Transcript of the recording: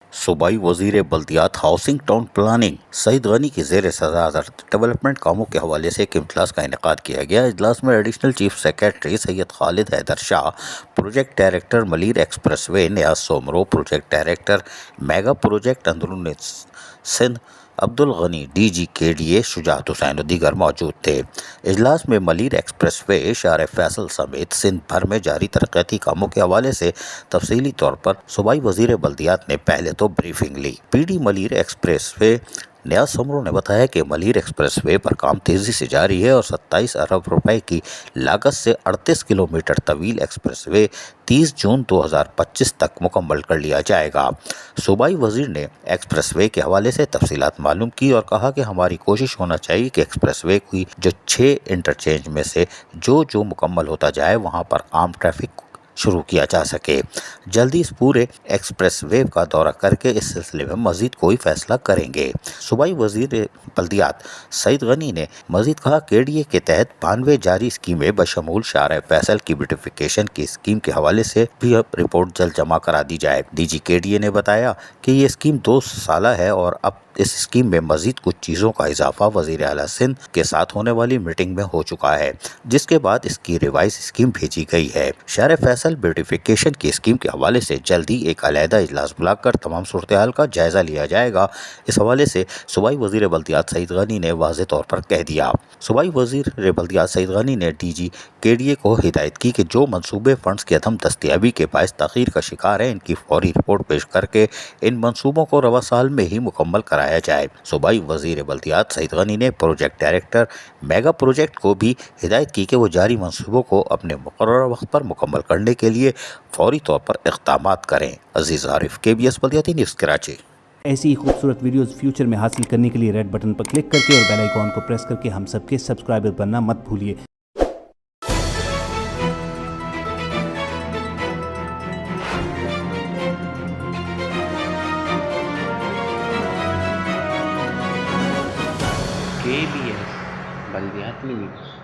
صوبائی وزیر بلدیات housing town planning Saeed Ghani کی زیر صدارت ڈیولپمنٹ کاموں کے حوالے سے ایک اجلاس کا انعقاد کیا گیا۔ اجلاس میں additional chief secretary Syed Khalid Haider Shah, project director Malir express way Niaz Soomro, project director mega project اندرون سندھ عبد الغنی، ڈی جی کے ڈی اے شجاعت حسین و دیگر موجود تھے۔ اجلاس میں ملیر ایکسپریس وے، شارع فیصل سمیت سندھ بھر میں جاری ترقیاتی کاموں کے حوالے سے تفصیلی طور پر صوبائی وزیر بلدیات نے پہلے تو بریفنگ لی۔ P D Malir express way Niaz Soomro نے بتایا کہ ملیر ایکسپریس وے پر کام تیزی سے جاری ہے اور 27 ارب روپے کی لاگت سے 38 کلومیٹر طویل ایکسپریس وے 30 جون 2025 تک مکمل کر لیا جائے گا۔ صوبائی وزیر نے ایکسپریس وے کے حوالے سے تفصیلات معلوم کی اور کہا کہ ہماری کوشش ہونا چاہیے کہ ایکسپریس وے کی جو 6 انٹرچینج میں سے جو مکمل ہوتا جائے وہاں پر عام ٹریفک شروع کیا جا سکے۔ جلدی اس پورے ایکسپریس وے کا دورہ کر کے اس سلسلے میں مزید کوئی فیصلہ کریں گے۔ صوبائی وزیر بلدیات سعید غنی نے مزید کہا کہ ڈی اے کے تحت 92 جاری اسکیمیں بشمول شارع فیصل کی بیوٹیفیکیشن کی اسکیم کے حوالے سے بھی اب رپورٹ جلد جمع کرا دی جائے۔ ڈی جی کے ڈی اے نے بتایا کہ یہ اسکیم 2 سالہ ہے اور اب اس اسکیم میں مزید کچھ چیزوں کا اضافہ وزیر اعلیٰ سندھ کے ساتھ ہونے والی میٹنگ میں ہو چکا ہے، جس کے بعد اس کی ریوائز اسکیم بھیجی گئی ہے۔ شارع فیصل بیوٹیفیکیشن کی اسکیم کے حوالے سے جلد ہی ایک علیحدہ اجلاس بلا کر تمام صورتحال کا جائزہ لیا جائے گا۔ اس حوالے سے صوبائی وزیر بلدیات سعید غنی نے واضح طور پر کہہ دیا۔ صوبائی وزیر بلدیات سعید غنی نے ڈی جی کے ڈی اے کو ہدایت کی کہ جو منصوبے فنڈز کی عدم دستیابی کے باعث تاخیر کا شکار ہیں، ان کی فوری رپورٹ پیش کر کے ان منصوبوں کو رواں سال میں ہی مکمل کرایا جائے۔ صوبائی وزیر بلدیات سعید غنی نے پروجیکٹ ڈائریکٹر میگا پروجیکٹ کو بھی ہدایت کی کہ وہ جاری منصوبوں کو اپنے مقررہ وقت پر مکمل کرنے کے لیے فوری طور پر اقدامات کریں۔ عزیز عارف، کے بی ایس بلدیاتی نیوز، کراچی۔ ایسی ہی خوبصورت ویڈیوز فیوچر میں حاصل کرنے کے لیے ریڈ بٹن پر کلک کر کے اور بیل آئیکن کو پریس کر کے ہم سب کے سبسکرائبر بننا مت بھولیے۔ کے بی ایس بلدیاتی نیوز۔